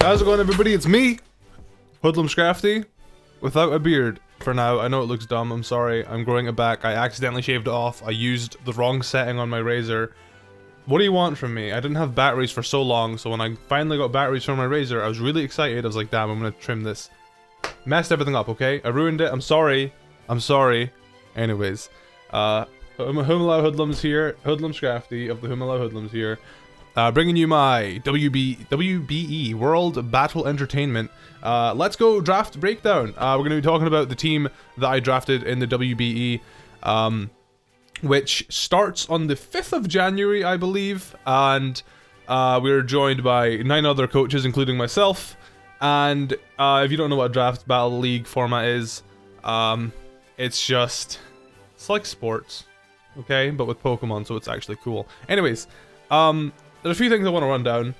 How's it going, everybody? It's me, HoodlumScrafty, without a beard for now. I know it looks dumb, I'm sorry. I'm growing it back. I accidentally shaved it off. I used the wrong setting on my razor. What do you want from me? I didn't have batteries for so long, so when I finally got batteries from my razor, I was really excited. I was like, damn, I'm gonna trim this. Messed everything up, okay? I ruined it. I'm sorry. I'm sorry. Anyways, Humilau Hoodlums here. HoodlumScrafty of the Humilau Hoodlums here. Bringing you my WBE, World Battle Entertainment. Let's go draft breakdown. We're going to be talking about the team that I drafted in the WBE, which starts on the 5th of January, I believe. And we're joined by 9 other coaches, including myself. And if you don't know what a draft battle league format is, it's like sports, okay? But with Pokemon, so it's actually cool. Anyways, there's a few things I want to run down.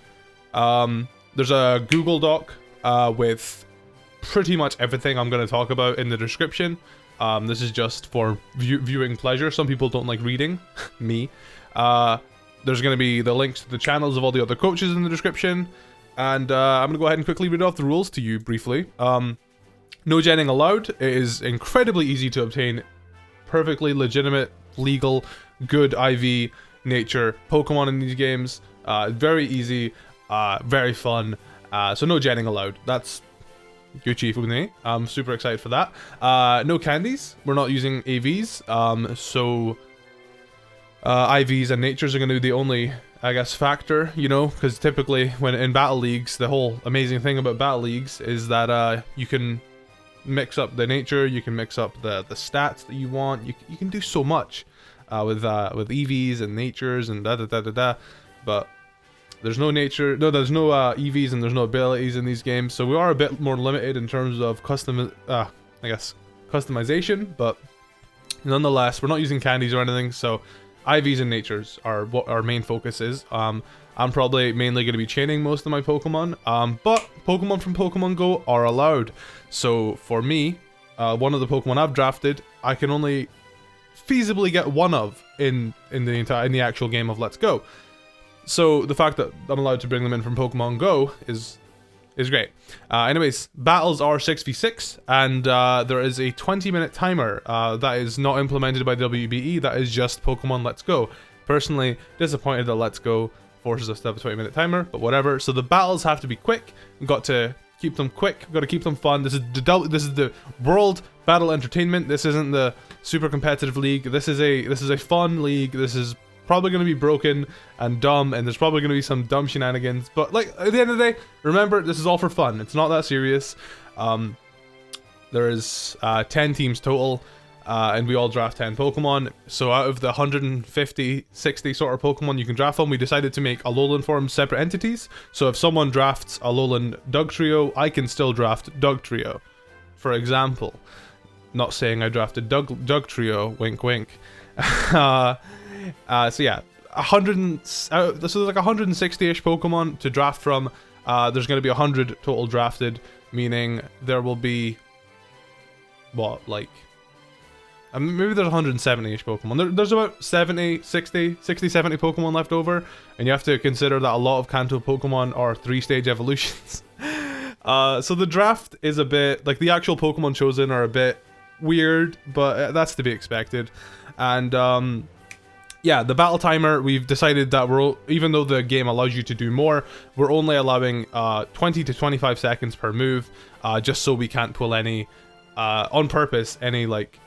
There's a Google Doc with pretty much everything I'm going to talk about in the description. This is just for viewing pleasure. Some people don't like reading. Me. There's going to be the links to the channels of all the other coaches in the description. And I'm going to go ahead and quickly read off the rules to you briefly. No genning allowed. It is incredibly easy to obtain perfectly legitimate, legal, good IV nature Pokemon in these games. Very easy, very fun, so no genning allowed. That's Gucci for me. I'm super excited for that. No candies. We're not using AVs, so IVs and natures are going to be the only, I guess, factor, you know, because typically when in battle leagues, the whole amazing thing about battle leagues is that you can mix up the nature, you can mix up the stats that you want, you can do so much with EVs and natures and but there's no nature, there's no EVs and there's no abilities in these games, so we are a bit more limited in terms of I guess customization, but nonetheless we're not using candies or anything, so IVs and natures are what our main focus is. I'm probably mainly going to be chaining most of my Pokemon, but Pokemon from Pokemon Go are allowed. So for me, one of the Pokemon I've drafted, I can only feasibly get one of in the actual game of Let's Go. So the fact that I'm allowed to bring them in from Pokemon Go is great. Anyways, battles are 6v6, and there is a 20-minute timer that is not implemented by WBE. That is just Pokemon Let's Go. Personally, disappointed that Let's Go forces us to have a 20-minute timer, but whatever. So the battles have to be quick. We've got to keep them quick. We've got to keep them fun. This is the World Battle Entertainment. This isn't the super competitive league. This is a fun league. This is probably going to be broken and dumb, and there's probably going to be some dumb shenanigans, but like at the end of the day, remember, this is all for fun. It's not that serious. There is 10 teams total, and we all draft 10 Pokemon. So out of the 150, 60 sort of Pokemon you can draft from, we decided to make Alolan forms separate entities. So if someone drafts Alolan Dugtrio, I can still draft Dugtrio, for example. Not saying I drafted Dugtrio, wink wink. So yeah, so there's like 160-ish Pokemon to draft from. There's going to be 100 total drafted, meaning there will be, what, like, maybe there's 170-ish Pokemon. There's about 70 Pokemon left over, and you have to consider that a lot of Kanto Pokemon are 3-stage evolutions. So the draft is a bit, like, the actual Pokemon chosen are a bit weird, but that's to be expected. And yeah, the battle timer, we've decided that even though the game allows you to do more, we're only allowing 20 to 25 seconds per move, just so we can't pull any, on purpose, any like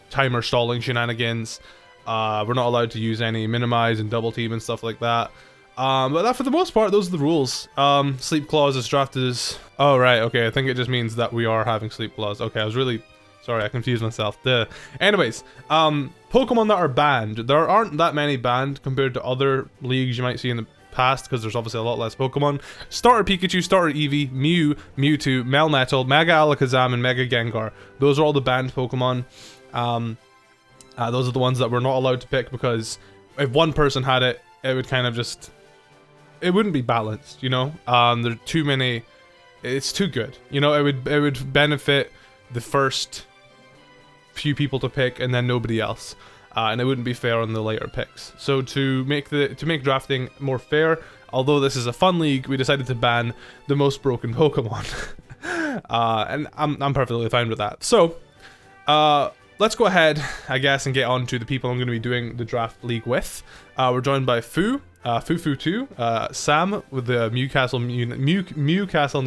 timer stalling shenanigans. We're not allowed to use any minimize and double team and stuff like that. But that, for the most part, those are the rules. Sleep Clause is drafted as... Oh, right, okay, I think it just means that we are having Sleep Clause. Okay, I was really... Sorry, I confused myself. Anyways, Pokemon that are banned. There aren't that many banned compared to other leagues you might see in the past, because there's obviously a lot less Pokemon. Starter Pikachu, Starter Eevee, Mew, Mewtwo, Melmetal, Mega Alakazam, and Mega Gengar. Those are all the banned Pokemon. Those are the ones that we're not allowed to pick, because if one person had it, it would kind of just... It wouldn't be balanced, you know? There are too many... It's too good. You know, it would benefit the first few people to pick and then nobody else, and it wouldn't be fair on the later picks. So to make drafting more fair, although this is a fun league, we decided to ban the most broken Pokemon. And I'm perfectly fine with that. So, let's go ahead, I guess, and get on to the people I'm going to be doing the draft league with. We're joined by Fufu2, Sam with the Mewcastle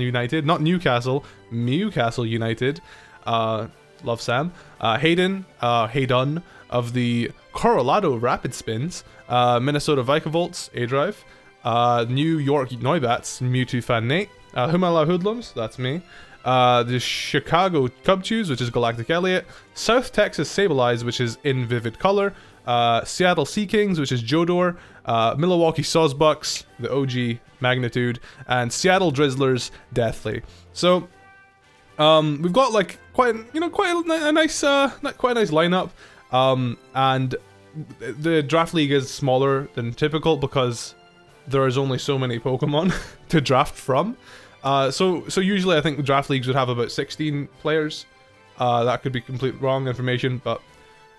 United, not Newcastle, Mewcastle United. Love Sam. Hayden of the Colorado Rapid Spins, Minnesota Vikavolt, A-Drive, New York Noibats, Mewtwo fan Nate, Humilau Hoodlums, that's me, the Chicago Cubchews, which is Galactic Elliot, South Texas Sableye, which is in Vivid Color, Seattle Sea Kings, which is Jodor, Milwaukee Sawsbucks, the OG Magnitude, and Seattle Drizzlers, Deathly. So, we've got like quite a nice lineup. And the draft league is smaller than typical because there is only so many Pokemon to draft from. So usually I think the draft leagues would have about 16 players. That could be complete wrong information, but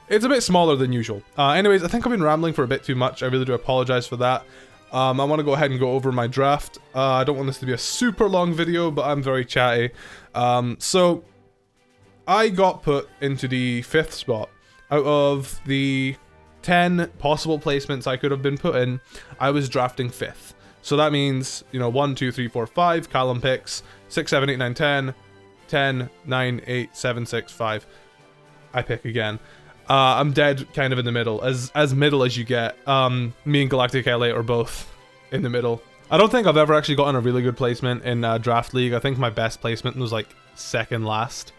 it's a bit smaller than usual. Anyways, I think I've been rambling for a bit too much. I really do apologize for that. I want to go ahead and go over my draft. I don't want this to be a super long video, but I'm very chatty. So I got put into the 5th spot. Out of the 10 possible placements I could have been put in, I was drafting 5th. So that means, 1, 2, 3, 4, 5, Callum picks, 6, 7, 8, 9, 10, 10, 9, 8, 7, 6, 5. I pick again. I'm dead kind of in the middle, as middle as you get. Me and Galactic LA are both in the middle. I don't think I've ever actually gotten a really good placement in Draft League. I think my best placement was like 2nd last.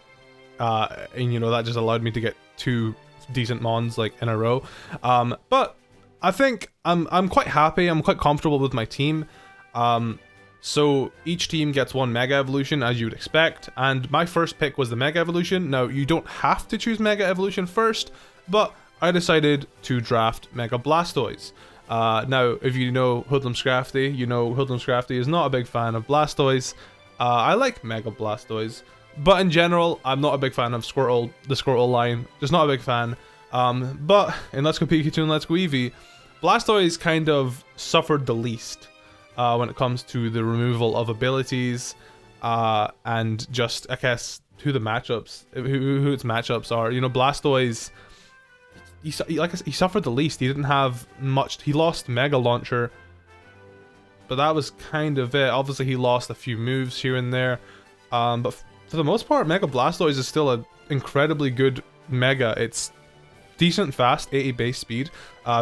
And that just allowed me to get 2 decent mons like in a row. But I think I'm quite happy. I'm quite comfortable with my team. So each team gets 1 Mega Evolution, as you would expect, and my first pick was the Mega Evolution. Now, you don't have to choose Mega Evolution first, but I decided to draft Mega Blastoise. Now, if you know HoodlumScrafty, you know HoodlumScrafty is not a big fan of Blastoise. I like Mega Blastoise, but in general, I'm not a big fan of the Squirtle line. Just not a big fan. But in Let's Go Pikachu and Let's Go Eevee, Blastoise kind of suffered the least when it comes to the removal of abilities and just, I guess, who its matchups are. Blastoise, he suffered the least. He didn't have much. He lost Mega Launcher, but that was kind of it. Obviously, he lost a few moves here and there, but for the most part, Mega Blastoise is still an incredibly good Mega. It's decent fast, 80 base speed,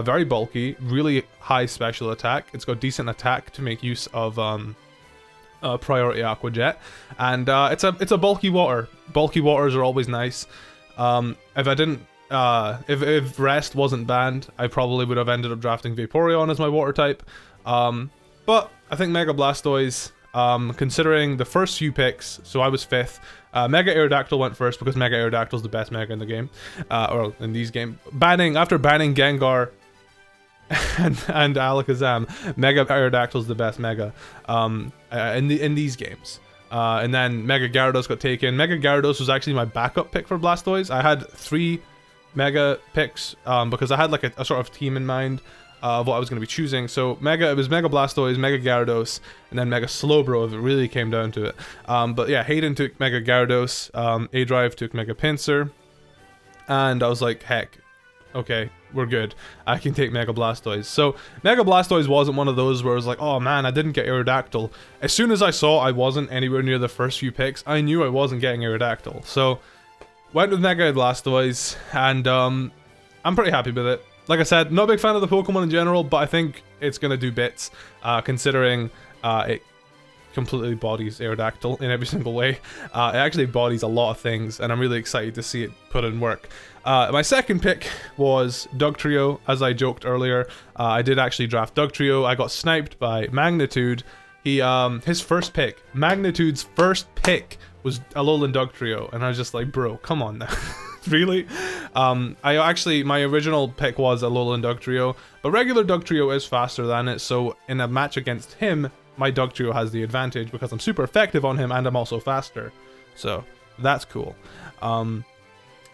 very bulky, really high special attack. It's got decent attack to make use of Priority Aqua Jet, and it's a bulky water. Bulky waters are always nice. If Rest wasn't banned, I probably would have ended up drafting Vaporeon as my water type. But I think Mega Blastoise, considering the first few picks, so I was 5th. Mega Aerodactyl went first because Mega Aerodactyl is the best Mega in the game, or in these games. After banning Gengar and Alakazam, Mega Aerodactyl is the best Mega in these games. And then Mega Gyarados got taken. Mega Gyarados was actually my backup pick for Blastoise. I had 3 Mega picks because I had like a sort of team in mind of what I was going to be choosing. So it was Mega Blastoise, Mega Gyarados, and then Mega Slowbro if it really came down to it. But yeah, Hayden took Mega Gyarados, A-Drive took Mega Pinsir, and I was like, heck, okay, we're good. I can take Mega Blastoise. So Mega Blastoise wasn't one of those where I was like, oh man, I didn't get Aerodactyl. As soon as I saw I wasn't anywhere near the first few picks, I knew I wasn't getting Aerodactyl. So went with Mega Blastoise, and I'm pretty happy with it. Like I said, not a big fan of the Pokemon in general, but I think it's going to do bits, considering it completely bodies Aerodactyl in every single way. It actually bodies a lot of things, and I'm really excited to see it put in work. My second pick was Dugtrio, as I joked earlier. I did actually draft Dugtrio. I got sniped by Magnitude. His first pick, Magnitude's first pick, was Alolan Dugtrio, and I was just like, bro, come on now. Really? My original pick was Alolan Dugtrio, but regular Dugtrio is faster than it, so in a match against him, my Dugtrio has the advantage because I'm super effective on him and I'm also faster. So, that's cool. But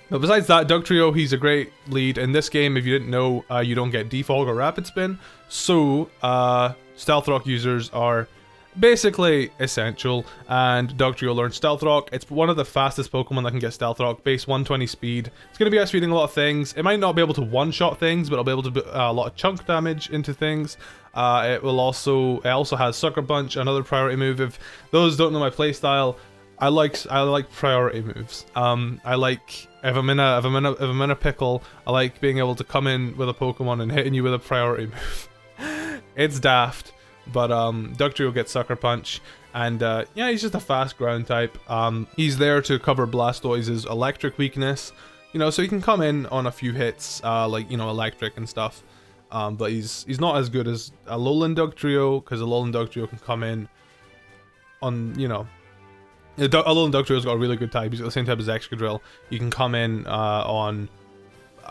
besides that, Dugtrio, he's a great lead. In this game, if you didn't know, you don't get Defog or Rapid Spin, so Stealth Rock users are basically essential, and Dugtrio learns Stealth Rock. It's one of the fastest Pokemon that can get Stealth Rock, base 120 speed. It's going to be outspeeding a lot of things. It might not be able to one-shot things, but it'll be able to do a lot of chunk damage into things. It also has Sucker Punch, another priority move. If those don't know my playstyle, I like priority moves. I like if I'm in a pickle, I like being able to come in with a Pokemon and hitting you with a priority move. It's daft. But Dugtrio gets Sucker Punch, and yeah, he's just a fast ground type. He's there to cover Blastoise's electric weakness, you know, so he can come in on a few hits, like, you know, electric and stuff. But he's not as good as a Alolan Dugtrio, because Alolan Dugtrio can come in on, you know, Alolan Dugtrio's got a really good type. He's got the same type as Excadrill. You can come in on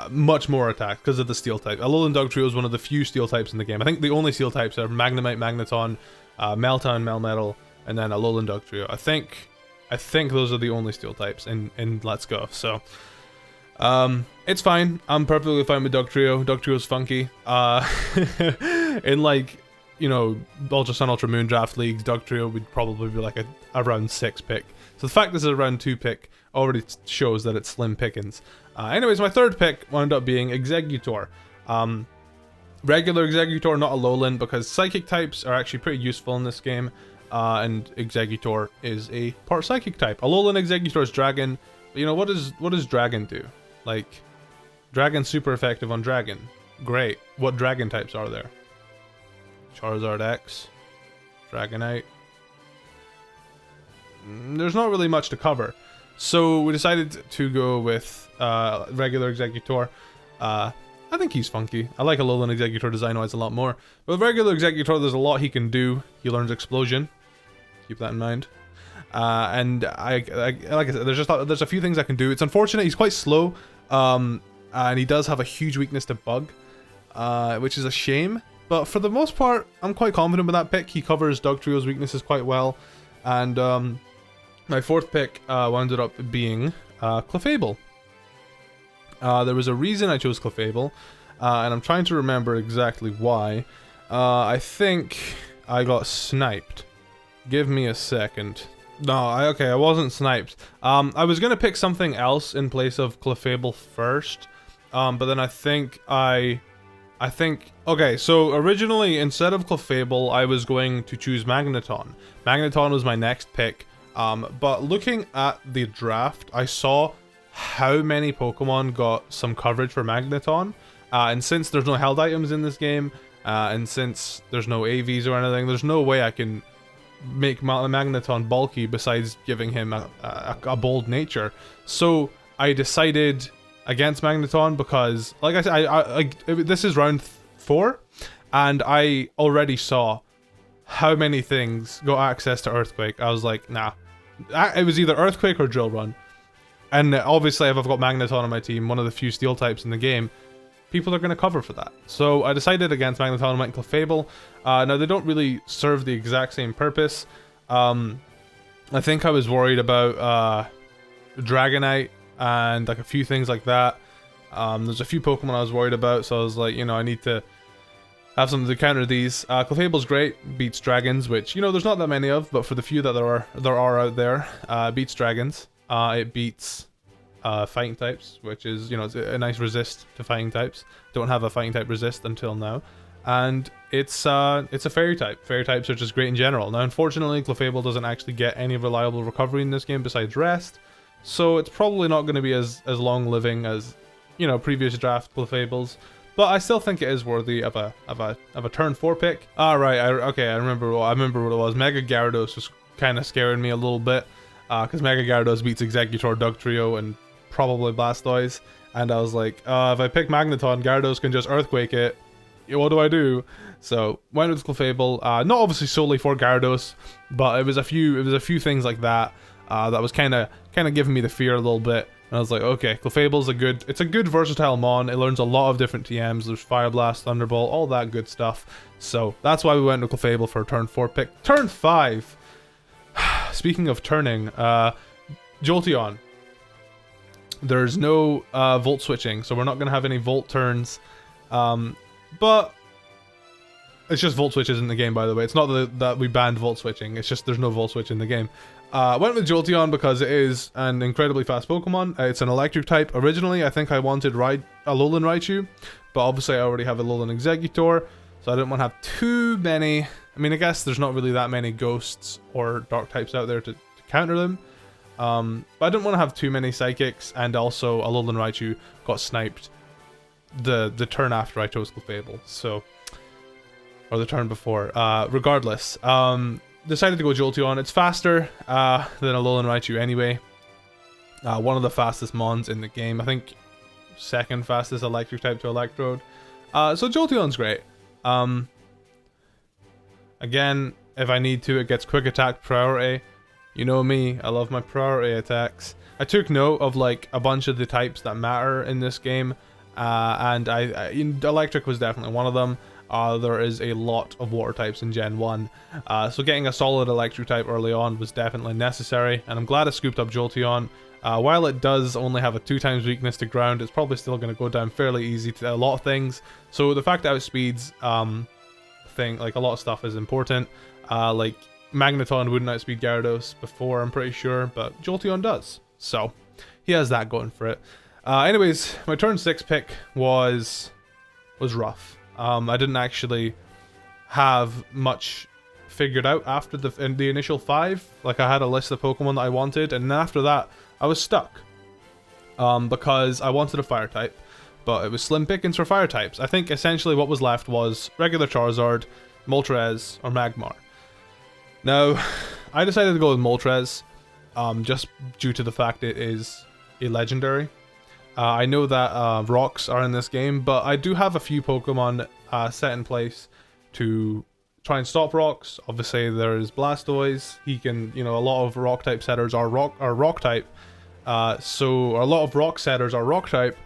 much more attack because of the steel type. Alolan Dugtrio is one of the few steel types in the game. I think the only steel types are Magnemite, Magneton, Meltan, Melmetal, and then Alolan Dugtrio. I think those are the only steel types in Let's Go. So it's fine. I'm perfectly fine with Dugtrio. Dugtrio's funky. In like, you know, Ultra Sun, Ultra Moon draft leagues, Dugtrio would probably be like a round 6 pick. So the fact this is a round 2 pick already shows that it's slim pickings. Anyways, my third pick wound up being Executor. Regular Executor, not Alolan, because Psychic types are actually pretty useful in this game. And Executor is a part Psychic type. Alolan Executor is Dragon. But, you know, what does Dragon do? Like, Dragon's super effective on Dragon. Great. What Dragon types are there? Charizard X, Dragonite. There's not really much to cover. So we decided to go with regular Executor. I think he's funky. I like Alolan Executor design-wise a lot more. But with regular Executor, there's a lot he can do. He learns Explosion. Keep that in mind. And like I said, there's a few things I can do. It's unfortunate he's quite slow, and he does have a huge weakness to Bug, which is a shame. But for the most part, I'm quite confident with that pick. He covers Dugtrio's weaknesses quite well, and my fourth pick wound up being Clefable. There was a reason I chose Clefable, and I'm trying to remember exactly why. I think I got sniped. Give me a second. No, I wasn't sniped. I was gonna pick something else in place of Clefable first, but then I think okay, so originally instead of Clefable, I was going to choose Magneton. Magneton was my next pick. But looking at the draft, I saw how many Pokemon got some coverage for Magneton, and since there's no held items in this game, and since there's no AVs or anything, there's no way I can make Magneton bulky besides giving him a bold nature. So I decided against Magneton because, like I said, this is round 4, and I already saw how many things got access to Earthquake. I was like, nah. It was either Earthquake or Drill Run. And obviously, if I've got Magneton on my team, one of the few steel types in the game, people are going to cover for that. So I decided against Magneton and went Clefable. Now, they don't really serve the exact same purpose. I think I was worried about Dragonite and like a few things like that. There's a few Pokemon I was worried about, so I was like, you know, I need to have something to counter these. Clefable's great, beats dragons, which, you know, there's not that many of, but for the few that there are out there, beats dragons. It beats fighting types, which is, you know, it's a nice resist to fighting types. Don't have a fighting type resist until now. And it's a fairy type. Fairy types are just great in general. Now, unfortunately, Clefable doesn't actually get any reliable recovery in this game besides rest, so it's probably not going to be as long living as, you know, previous draft Clefables. But I still think it is worthy of a turn 4 pick. Right, I remember what it was. Mega Gyarados was kind of scaring me a little bit, because Mega Gyarados beats Executor, Dugtrio, and probably Blastoise. And I was like, if I pick Magneton, Gyarados can just Earthquake it. What do I do? So went with Clefable. Not obviously solely for Gyarados, but it was a few things like that that was kind of giving me the fear a little bit. And I was like, okay, Clefable's a good versatile mon. It learns a lot of different TMs. There's Fire Blast, Thunderbolt, all that good stuff. So that's why we went with Clefable for a turn 4 pick. Turn 5. Speaking of turning, Jolteon. There's no Volt switching, so we're not going to have any Volt turns. But It's just Volt Switch isn't in the game, by the way. It's not that we banned Volt Switching. It's just there's no Volt Switch in the game. Went with Jolteon because it is an incredibly fast Pokemon. It's an electric type. Originally, I think I wanted Alolan Raichu, but obviously I already have Alolan Executor, so I didn't want to have too many. I mean, I guess there's not really that many ghosts or dark types out there to counter them. But I didn't want to have too many psychics, and also Alolan Raichu got sniped the turn after I chose Clefable, so, or the turn before. Regardless, decided to go Jolteon. It's faster than Alolan Raichu anyway. One of the fastest mons in the game. I think second fastest electric type to Electrode. So Jolteon's great. Again, if I need to, it gets quick attack priority. You know me, I love my priority attacks. I took note of like a bunch of the types that matter in this game, and electric was definitely one of them. There is a lot of water types in Gen 1, so getting a solid electric type early on was definitely necessary, and I'm glad I scooped up Jolteon. While it does only have a 2x weakness to ground, it's probably still going to go down fairly easy to a lot of things, so the fact that it outspeeds like a lot of stuff is important. Like Magneton wouldn't outspeed Gyarados before, I'm pretty sure, but Jolteon does, so he has that going for it. Anyways, my turn 6 pick was rough. I didn't actually have much figured out after the initial 5. Like, I had a list of Pokemon that I wanted, and after that, I was stuck. Because I wanted a fire type, but it was slim pickings for fire types. I think essentially what was left was regular Charizard, Moltres, or Magmar. Now, I decided to go with Moltres, just due to the fact it is a legendary. I know that rocks are in this game, but I do have a few Pokemon set in place to try and stop rocks. Obviously, there is Blastoise. He can, a lot of rock type setters are rock type. So a lot of rock setters are rock type.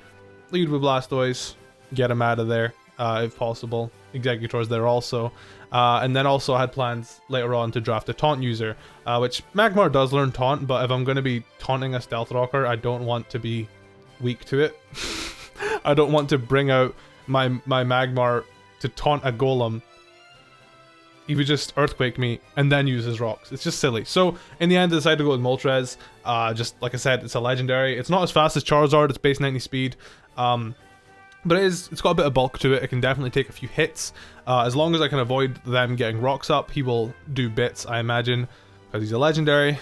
Lead with Blastoise, get him out of there if possible. Executor's there also. And then also I had plans later on to draft a taunt user, which Magmar does learn taunt, but if I'm going to be taunting a stealth rocker, I don't want to be weak to it. I don't want to bring out my Magmar to taunt a golem. He would just earthquake me and then use his rocks. It's just silly. So in the end, I decided to go with Moltres. Just like I said, it's a legendary. It's not as fast as Charizard. It's base 90 speed. But it's got a bit of bulk to it. It can definitely take a few hits. As long as I can avoid them getting rocks up, he will do bits, I imagine, because he's a legendary.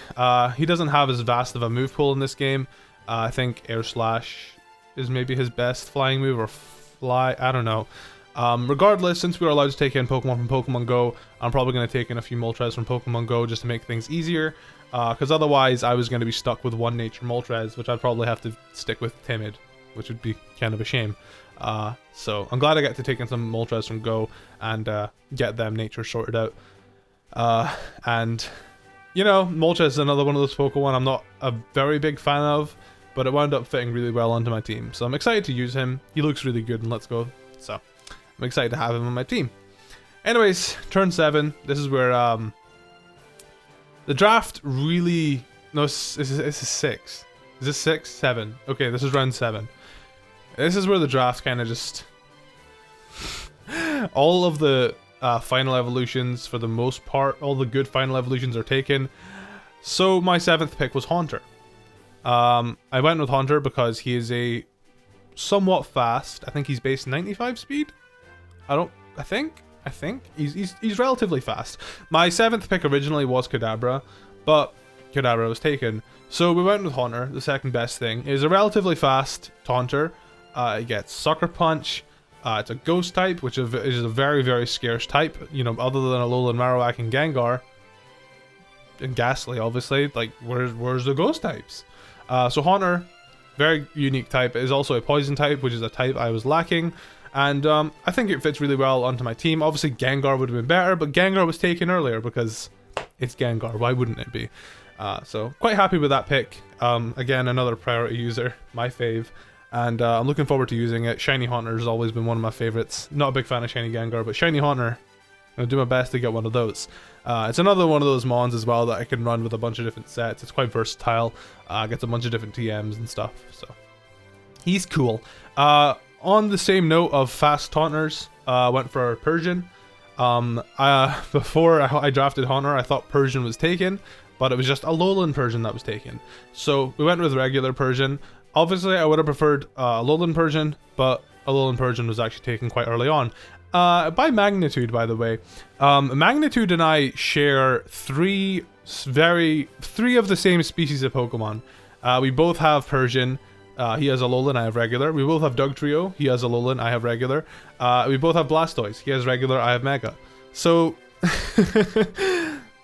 He doesn't have as vast of a move pool in this game. I think Air Slash is maybe his best flying move, or Fly, I don't know. Regardless, since we were allowed to take in Pokemon from Pokemon Go, I'm probably going to take in a few Moltres from Pokemon Go just to make things easier. Because otherwise, I was going to be stuck with one Nature Moltres, which I'd probably have to stick with Timid, which would be kind of a shame. So I'm glad I get to take in some Moltres from Go and get them Nature sorted out. And, Moltres is another one of those Pokemon I'm not a very big fan of, but it wound up fitting really well onto my team. So I'm excited to use him. He looks really good in Let's Go. So I'm excited to have him on my team. Anyways, turn 7. This is where the draft really... No, this is 6. Is this 6? 7. Okay, this is round 7. This is where the draft kind of just... all of the final evolutions, for the most part, all the good final evolutions are taken. So my 7th pick was Haunter. I went with Haunter because he is a somewhat fast. I think he's base 95 speed. I think he's relatively fast. My 7th pick originally was Kadabra, but Kadabra was taken. So we went with Haunter. The second best thing it is a relatively fast Taunter. It gets Sucker Punch. It's a Ghost type, which is a very, very scarce type. Other than Alolan, Marowak, and Gengar, and Ghastly, obviously. Like, where's the Ghost types? So Haunter, very unique type. It is also a Poison type, which is a type I was lacking. And I think it fits really well onto my team. Obviously, Gengar would have been better, but Gengar was taken earlier because it's Gengar. Why wouldn't it be? So quite happy with that pick. Again, another priority user, my fave. And I'm looking forward to using it. Shiny Haunter has always been one of my favorites. Not a big fan of Shiny Gengar, but Shiny Haunter, I'll do my best to get one of those. It's another one of those mons as well that I can run with a bunch of different sets. It's quite versatile. Gets a bunch of different TMs and stuff. So he's cool. On the same note of fast taunters, went for Persian. Before I drafted Hunter, I thought Persian was taken, but it was just Alolan Persian that was taken. So we went with regular Persian. Obviously, I would have preferred Alolan Persian, but Alolan Persian was actually taken quite early on. By Magnitude, by the way. Magnitude and I share three of the same species of Pokemon. We both have Persian. He has Alolan, I have regular. We both have Dugtrio. He has Alolan, I have regular. We both have Blastoise. He has regular, I have Mega. So,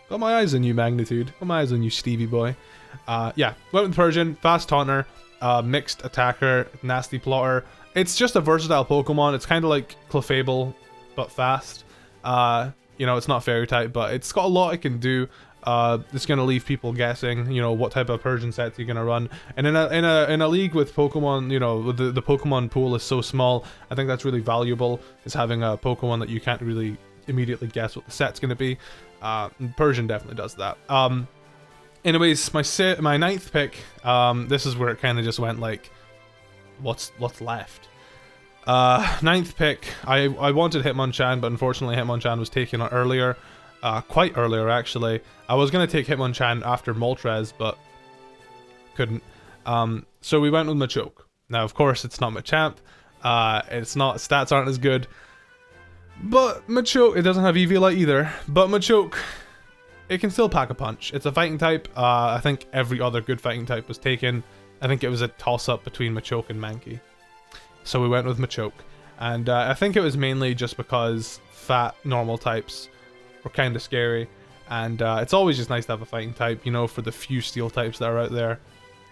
got my eyes on you, Magnitude. Got my eyes on you, Stevie boy. Yeah, went with Persian, fast taunter, mixed attacker, nasty plotter. It's just a versatile Pokemon. It's kind of like Clefable, but fast. You know, it's not Fairy type, but it's got a lot it can do. It's gonna leave people guessing, you know, what type of Persian sets you're gonna run. And in a league with Pokemon, you know, the Pokemon pool is so small. I think that's really valuable, is having a Pokemon that you can't really immediately guess what the set's gonna be. Persian definitely does that. Anyways, my ninth pick. This is where it kind of just went like, what's left? Ninth pick. I wanted Hitmonchan, but unfortunately Hitmonchan was taken earlier. Quite earlier actually. I was gonna take Hitmonchan after Moltres, but couldn't. So we went with Machoke. Now, of course, it's not Machamp. It's not, stats aren't as good. But Machoke, it doesn't have Eviolite either. But Machoke, it can still pack a punch. It's a fighting type. I think every other good fighting type was taken. I think it was a toss-up between Machoke and Mankey. So we went with Machoke. And I think it was mainly just because fat, normal types were kind of scary. And it's always just nice to have a fighting type, you know, for the few steel types that are out there.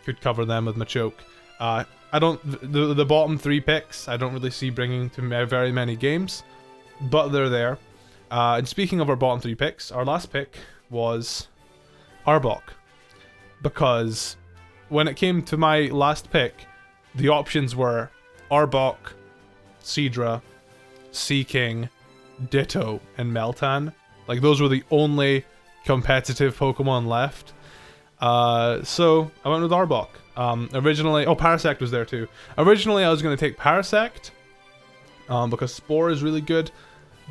Could cover them with Machoke. I don't, the bottom three picks, I don't really see bringing to very many games, but they're there. And speaking of our bottom three picks, our last pick was Arbok. Because when it came to my last pick, the options were Arbok, Seadra, Seaking, Ditto, and Meltan. Like, those were the only competitive Pokemon left. So I went with Arbok. Originally, Parasect was there too. Originally, I was going to take Parasect, because Spore is really good.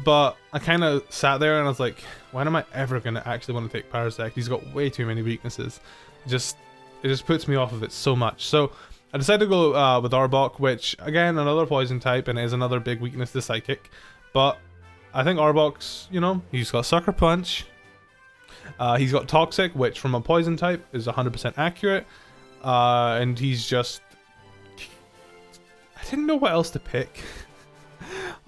But I kind of sat there and I was like, when am I ever going to actually want to take Parasect? He's got way too many weaknesses. It just puts me off of it so much. So I decided to go with Arbok, which, again, another poison type, and is another big weakness to Psychic. But I think Arbok's, you know, he's got Sucker Punch. He's got Toxic, which from a poison type is 100% accurate. And he's just... I didn't know what else to pick.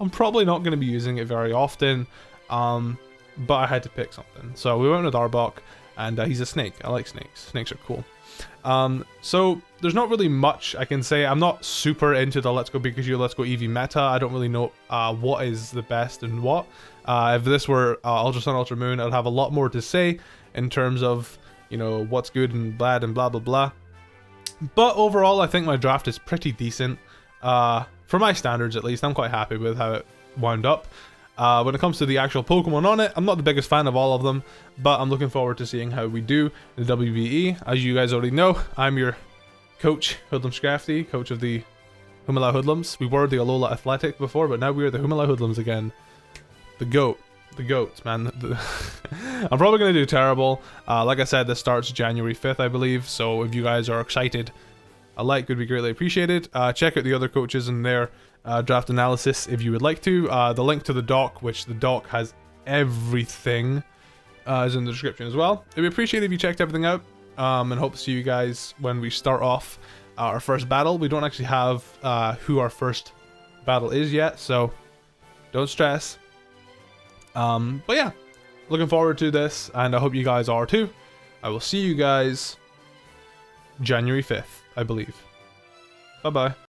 I'm probably not going to be using it very often. But I had to pick something. So we went with Arbok, and he's a snake. I like snakes. Snakes are cool. So there's not really much I can say. I'm not super into the Let's Go Pikachu, Let's Go Eevee meta. I don't really know what is the best and what. If this were Ultra Sun, Ultra Moon, I'd have a lot more to say in terms of, you know, what's good and bad and blah blah blah. But overall, I think my draft is pretty decent. For my standards at least, I'm quite happy with how it wound up. When it comes to the actual Pokemon on it, I'm not the biggest fan of all of them, but I'm looking forward to seeing how we do in the WBE. As you guys already know, I'm your coach, HoodlumScrafty, coach of the Humilau Hoodlums. We were the Alola Athletic before, but now we are the Humilau Hoodlums again. The GOAT. The GOATs, man. I'm probably going to do terrible. Like I said, this starts January 5th, I believe, so if you guys are excited, a like would be greatly appreciated. Check out the other coaches and their draft analysis if you would like to. The link to the doc, which the doc has everything, is in the description as well. It'd be appreciated if you checked everything out, and hope to see you guys when we start off our first battle. We don't actually have who our first battle is yet, so don't stress. But yeah, looking forward to this, and I hope you guys are too. I will see you guys January 5th, I believe. Bye-bye.